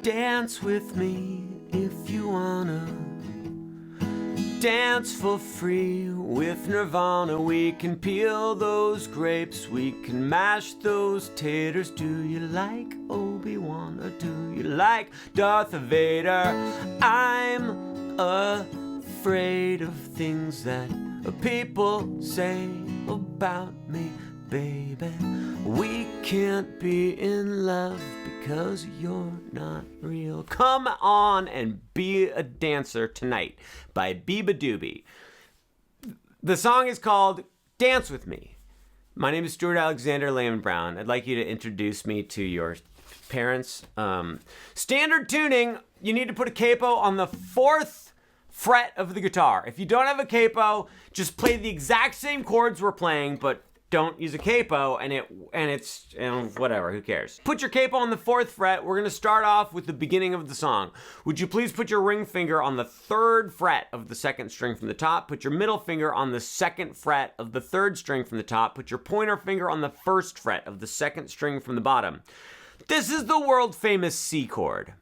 Dance with me if you wanna. Dance for free with Nirvana. We can peel those grapes, we can mash those taters. Do you like Obi-Wan or do you like Darth Vader? I'm afraid of things that people say about me, baby. We can't be in love because you're not real. Come on and be a dancer tonight by Beabadoobee. The song is called Dance With Me. My name is Stuart Alexander Lehman-brown. I'd like you to introduce me to your parents. Standard tuning, you need to put a capo on the 4th fret of the guitar. If you don't have a capo, just play the exact same chords we're playing, but don't use a capo, and it's whatever, who cares? Put your capo on the 4th fret. We're gonna start off with the beginning of the song. Would you please put your ring finger on the 3rd fret of the 2nd string from the top, put your middle finger on the 2nd fret of the 3rd string from the top, put your pointer finger on the 1st fret of the 2nd string from the bottom. This is the world famous C chord.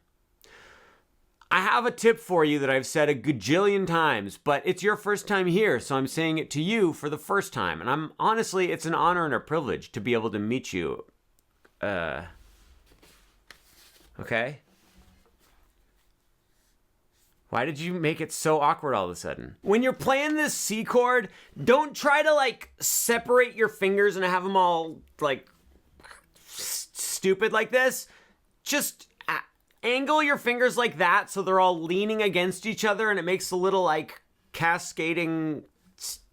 I have a tip for you that I've said a gajillion times, but it's your first time here, so I'm saying it to you for the first time. And honestly, it's an honor and a privilege to be able to meet you. Okay? Why did you make it so awkward all of a sudden? When you're playing this C chord, don't try to like separate your fingers and have them all like stupid like this. Just angle your fingers like that so they're all leaning against each other and it makes a little like cascading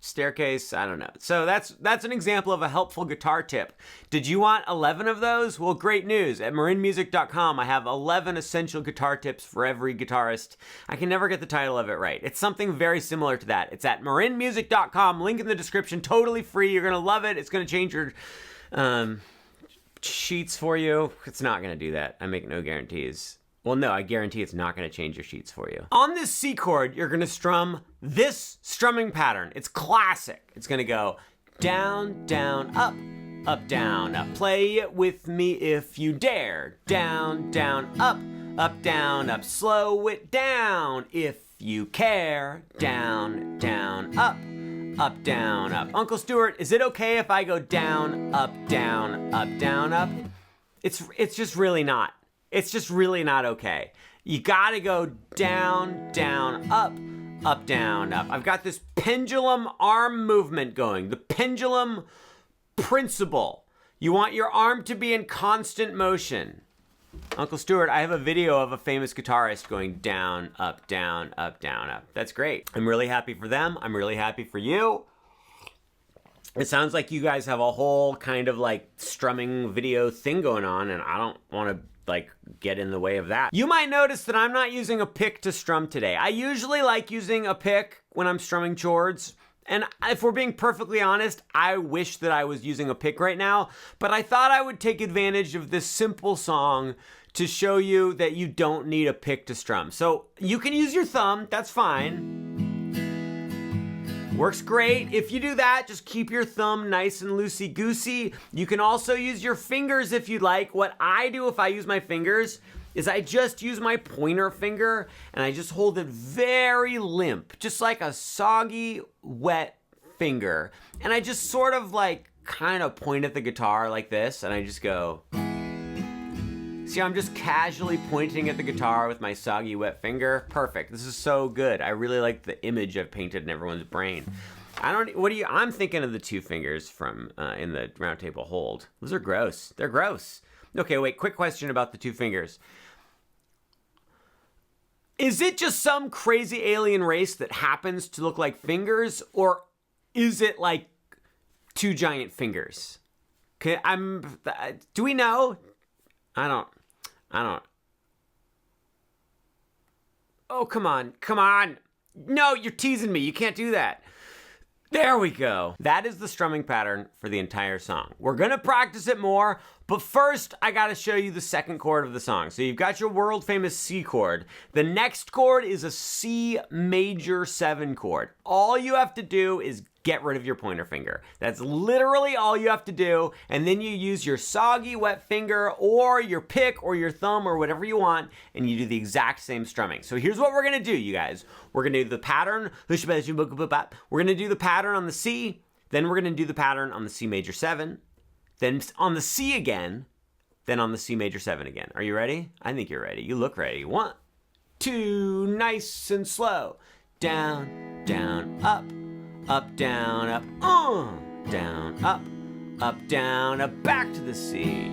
staircase. I don't know. So that's an example of a helpful guitar tip. Did you want 11 of those? Well, great news. At marinmusic.com, I have 11 essential guitar tips for every guitarist. I can never get the title of it right. It's something very similar to that. It's at marinmusic.com. Link in the description. Totally free. You're going to love it. It's going to change your sheets for you. It's not going to do that. I make no guarantees. Well, no, I guarantee it's not going to change your sheets for you. On this C chord, you're going to strum this strumming pattern. It's classic. It's going to go down, down, up, up, down, up. Play it with me if you dare. Down, down, up, down, up. Slow it down if you care. Down, down, up, down, up. Uncle Stuart, is it okay if I go down, up, down, up, down, up? It's just really not. It's just really not okay. You gotta go down, down, up, down, up. I've got this pendulum arm movement going. The pendulum principle. You want your arm to be in constant motion. Uncle Stuart, I have a video of a famous guitarist going down, up, down, up, down, up. That's great. I'm really happy for them. I'm really happy for you. It sounds like you guys have a whole kind of like strumming video thing going on, and I don't want to like get in the way of that. You might notice that I'm not using a pick to strum today. I usually like using a pick when I'm strumming chords. And if we're being perfectly honest, I wish that I was using a pick right now, but I thought I would take advantage of this simple song to show you that you don't need a pick to strum. So you can use your thumb, that's fine. Works great. If you do that, just keep your thumb nice and loosey-goosey. You can also use your fingers if you'd like. What I do if I use my fingers is I just use my pointer finger and I just hold it very limp, just like a soggy, wet finger. And I just sort of like kind of point at the guitar like this and I just go. See, I'm just casually pointing at the guitar with my soggy, wet finger. Perfect. This is so good. I really like the image I've painted in everyone's brain. I'm thinking of the two fingers from in the round table hold. Those are gross. They're gross. Okay, wait, quick question about the two fingers. Is it just some crazy alien race that happens to look like fingers, or is it like two giant fingers? Okay, do we know? I don't. Oh, come on. No, you're teasing me. You can't do that. There we go. That is the strumming pattern for the entire song. We're gonna practice it more, but first I gotta show you the second chord of the song. So you've got your world famous C chord. The next chord is a C major 7 chord. All you have to do is get rid of your pointer finger. That's literally all you have to do, and then you use your soggy wet finger or your pick or your thumb or whatever you want, and you do the exact same strumming. So here's what we're gonna do, you guys. We're gonna do the pattern, we're gonna do the pattern on the C, then we're gonna do the pattern on the C major 7, then on the C again, then on the C major 7 again. Are you ready? I think you're ready. You look ready. 1, 2, nice and slow. Down, down, up, down, up, down, up, down, up, back to the C.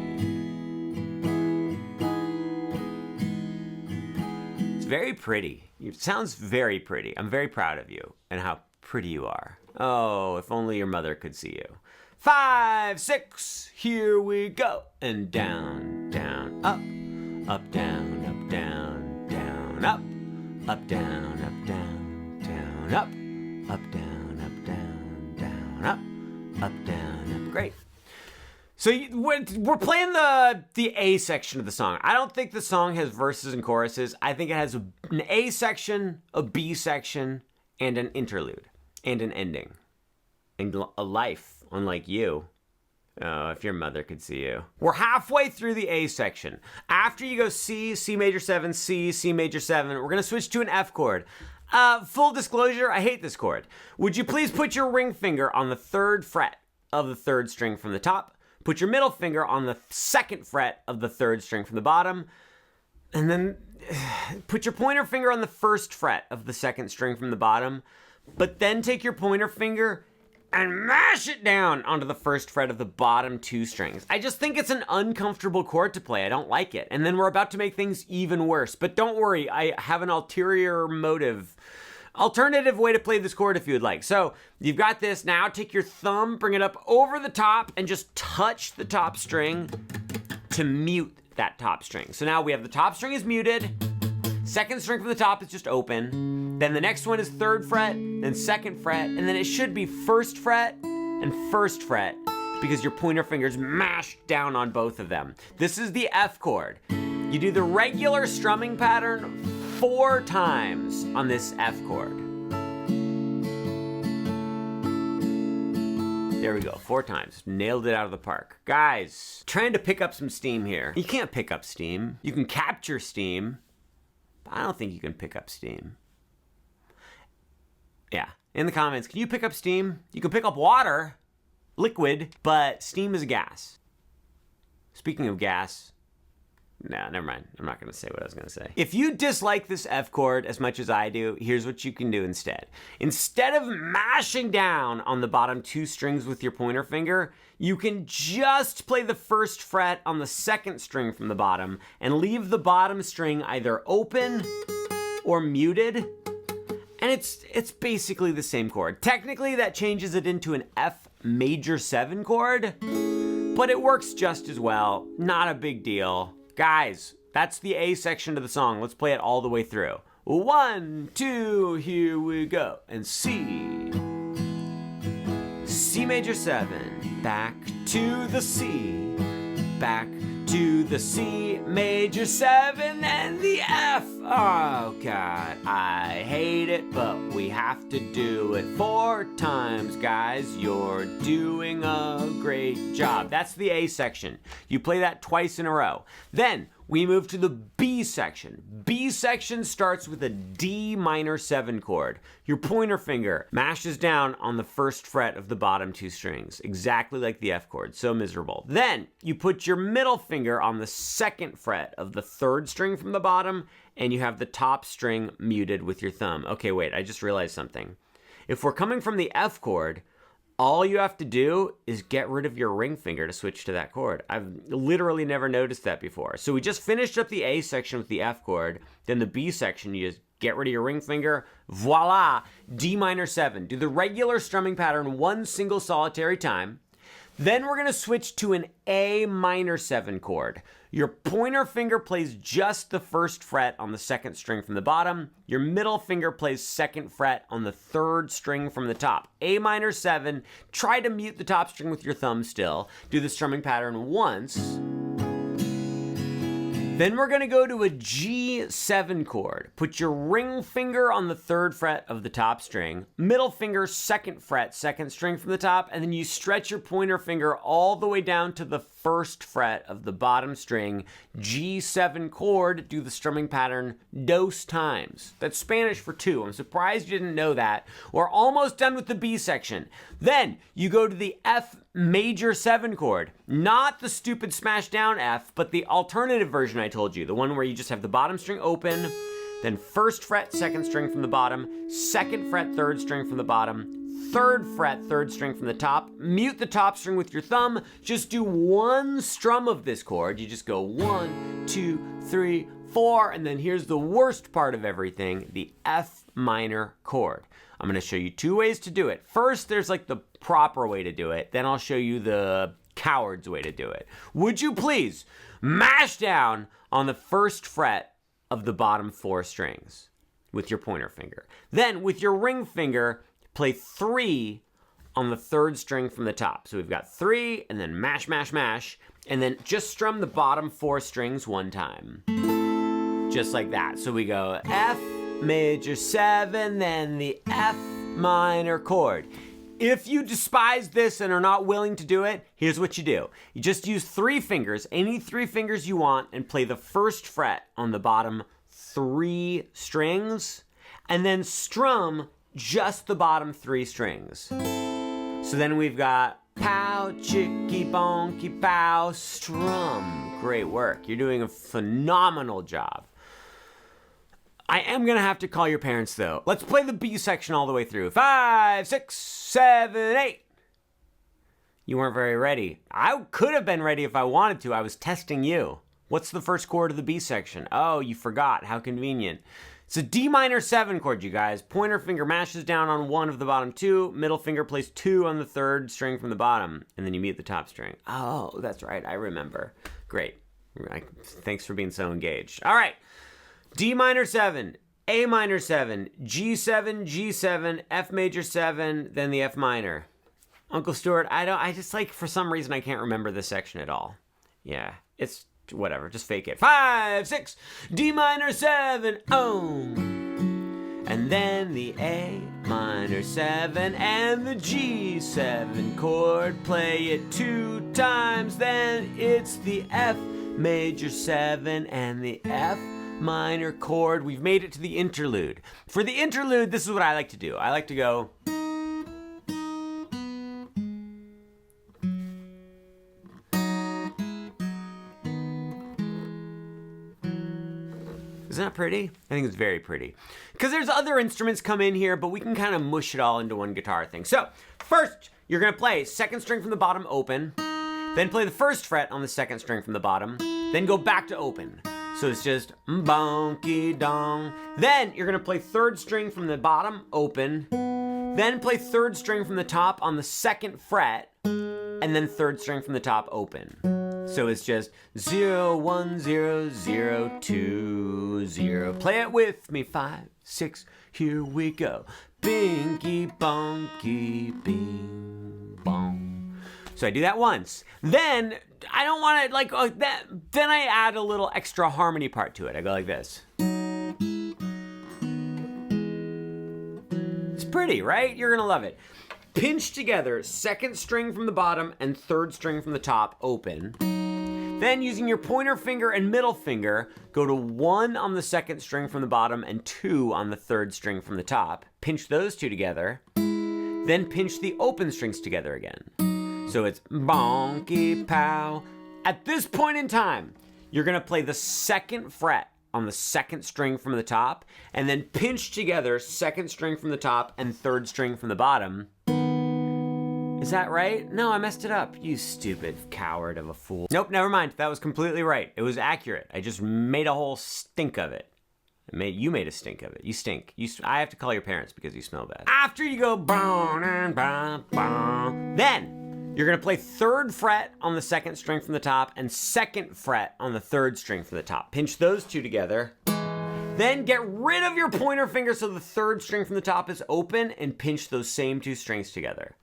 It's very pretty. It sounds very pretty. I'm very proud of you and how pretty you are. Oh, if only your mother could see you. 5, 6, here we go. And down, down, up, down, up, down, down, up, down, down, up, down, up, down, up. Great. So we're playing the A section of the song. I don't think the song has verses and choruses. I think it has an A section, a B section, and an interlude, and an ending, and a life. Unlike you. Oh, if your mother could see you. We're halfway through the A section. After you go C, C major 7, C, C major 7, we're gonna switch to an F chord. Full disclosure, I hate this chord. Would you please put your ring finger on the 3rd fret of the 3rd string from the top, put your middle finger on the 2nd fret of the 3rd string from the bottom, and then put your pointer finger on the 1st fret of the 2nd string from the bottom, but then take your pointer finger and mash it down onto the 1st fret of the bottom 2 strings. I just think it's an uncomfortable chord to play. I don't like it. And then we're about to make things even worse. But don't worry, I have an alternative way to play this chord if you would like. So you've got this. Now take your thumb, bring it up over the top, and just touch the top string to mute that top string. So now we have the top string is muted. 2nd string from the top is just open. Then the next one is 3rd fret, then 2nd fret, and then it should be 1st fret and 1st fret because your pointer finger's mashed down on both of them. This is the F chord. You do the regular strumming pattern 4 times on this F chord. There we go, 4 times. Nailed it out of the park. Guys, trying to pick up some steam here. You can't pick up steam. You can capture steam. I don't think you can pick up steam. Yeah, in the comments, can you pick up steam? You can pick up water, liquid, but steam is a gas. Speaking of gas, no, never mind. I'm not gonna say what I was gonna say. If you dislike this F chord as much as I do, here's what you can do instead. Instead of mashing down on the bottom 2 strings with your pointer finger, you can just play the 1st fret on the 2nd string from the bottom and leave the bottom string either open or muted. And it's basically the same chord. Technically, that changes it into an F major 7 chord, but it works just as well. Not a big deal. Guys, that's the A section of the song. Let's play it all the way through. 1, 2, here we go. And C. C major 7, back to the C, back to the C major 7 and the F. Oh God, I hate it, but we have to do it 4 times, guys. You're doing a great job. That's the A section. You play that twice in a row. Then we move to the B section. B section starts with a D minor 7 chord. Your pointer finger mashes down on the 1st fret of the bottom 2 strings, exactly like the F chord, so miserable. Then you put your middle finger on the 2nd fret of the 3rd string from the bottom, and you have the top string muted with your thumb. Okay, wait, I just realized something. If we're coming from the F chord, all you have to do is get rid of your ring finger to switch to that chord. I've literally never noticed that before. So we just finished up the A section with the F chord. Then the B section, you just get rid of your ring finger. Voila, D minor 7. Do the regular strumming pattern 1 single solitary time. Then we're gonna switch to an A minor 7 chord. Your pointer finger plays just the 1st fret on the 2nd string from the bottom. Your middle finger plays 2nd fret on the 3rd string from the top. A minor 7, try to mute the top string with your thumb still. Do the strumming pattern once. Then we're gonna go to a G7 chord. Put your ring finger on the 3rd fret of the top string, middle finger 2nd fret, 2nd string from the top, and then you stretch your pointer finger all the way down to the 1st fret of the bottom string, G7 chord, do the strumming pattern dos times. That's Spanish for 2. I'm surprised you didn't know that. We're almost done with the B section. Then you go to the F major 7 chord, not the stupid smash down F, but the alternative version I told you, the one where you just have the bottom string open, then 1st fret, 2nd string from the bottom, 2nd fret, 3rd string from the bottom, 3rd fret, 3rd string from the top, mute the top string with your thumb, just do 1 strum of this chord. You just go 1, 2, 3, 4, and then here's the worst part of everything, the F minor chord. I'm gonna show you 2 ways to do it. First, there's like the proper way to do it. Then I'll show you the coward's way to do it. Would you please mash down on the 1st fret of the bottom 4 strings with your pointer finger. Then with your ring finger, play 3 on the 3rd string from the top. So we've got 3 and then mash, mash, mash, and then just strum the bottom 4 strings 1 time. Just like that. So we go F major 7, then the F minor chord. If you despise this and are not willing to do it, here's what you do. You just use 3 fingers, any 3 fingers you want, and play the 1st fret on the bottom 3 strings, and then strum just the bottom 3 strings. So then we've got pow, chicky, bonky, pow, strum. Great work. You're doing a phenomenal job. I am gonna have to call your parents though. Let's play the B section all the way through. 5, 6, 7, 8. You weren't very ready. I could have been ready if I wanted to. I was testing you. What's the first chord of the B section? Oh, you forgot. How convenient. It's a D minor 7 chord, you guys. Pointer finger mashes down on 1 of the bottom 2. Middle finger plays 2 on the 3rd string from the bottom. And then you mute the top string. Oh, that's right. I remember. Great. Thanks for being so engaged. All right. D minor 7, A minor 7, G7, G7, F major 7, then the F minor. Uncle Stuart, I just like, for some reason, I can't remember this section at all. Yeah, it's whatever, just fake it. 5, 6, D minor 7, oh. And then the A minor 7 and the G7 chord. Play it 2 times, then it's the F major 7 and the F minor chord. We've made it to the interlude. For the interlude, this is what I like to do. I like to go. Isn't that pretty? I think it's very pretty. Because there's other instruments come in here, but we can kind of mush it all into one guitar thing. So, first, you're gonna play 2nd string from the bottom open, then play the 1st fret on the 2nd string from the bottom, then go back to open. So it's just bonky dong. Then you're gonna play 3rd string from the bottom open, then play 3rd string from the top on the 2nd fret, and then 3rd string from the top open. So it's just 0, 1, 0, 0, 2, 0. Play it with me. 5, 6, here we go. Binky bonky bing bong. So I do that once. Then I don't want to like that. Then I add a little extra harmony part to it. I go like this. It's pretty, right? You're gonna love it. Pinch together 2nd string from the bottom and 3rd string from the top open. Then using your pointer finger and middle finger, go to 1 on the 2nd string from the bottom and 2 on the 3rd string from the top. Pinch those 2 together. Then pinch the open strings together again. So it's bonky pow. At this point in time, you're gonna play the 2nd fret on the 2nd string from the top, and then pinch together 2nd string from the top and 3rd string from the bottom. Is that right? No, I messed it up. You stupid coward of a fool. Nope, never mind. That was completely right. It was accurate. I just made a whole stink of it. You made a stink of it. You stink. I have to call your parents because you smell bad. After you go, then you're gonna play 3rd fret on the 2nd string from the top and 2nd fret on the 3rd string from the top. Pinch those 2 together. Then get rid of your pointer finger so the 3rd string from the top is open and pinch those same 2 strings together.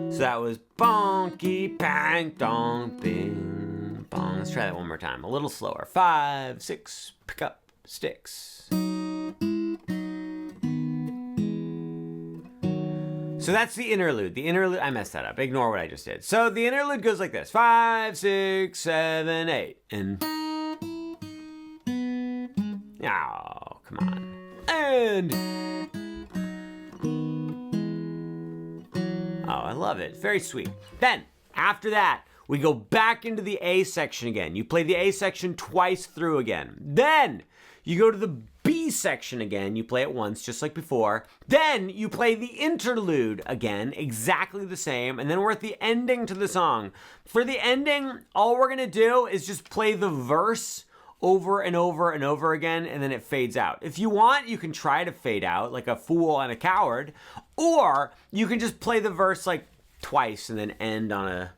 So that was bonky, bang, dong, bing, bong. Let's try that one more time. A little slower. 5, 6, pick up sticks. So that's the interlude. The interlude, I messed that up. Ignore what I just did. So the interlude goes like this. 5, 6, 7, 8. And... oh, come on. And... oh, I love it. Very sweet. Then, after that, we go back into the A section again. You play the A section twice through again. Then, you go to the B section again. You play it once, just like before. Then, you play the interlude again, exactly the same. And then we're at the ending to the song. For the ending, all we're going to do is just play the verse over and over and over again, and then it fades out. If you want, you can try to fade out like a fool and a coward, or you can just play the verse like twice and then end on a,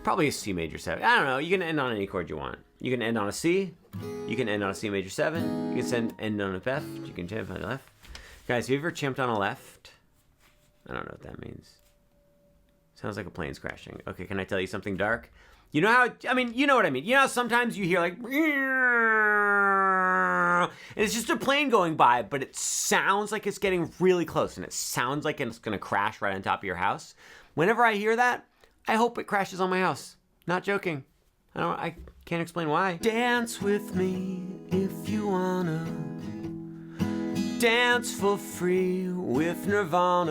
probably a C major 7. I don't know, you can end on any chord you want. You can end on a C, you can end on a C major 7, you can end on a F, you can champ on a left. Guys, have you ever champed on a left? I don't know what that means. Sounds like a plane's crashing. Okay, can I tell you something dark? You know how, I mean, you know what I mean. You know how sometimes you hear like, and it's just a plane going by, but it sounds like it's getting really close, and it sounds like it's gonna crash right on top of your house. Whenever I hear that, I hope it crashes on my house. Not joking. I can't explain why. Dance with me if you wanna. Dance for free with Nirvana.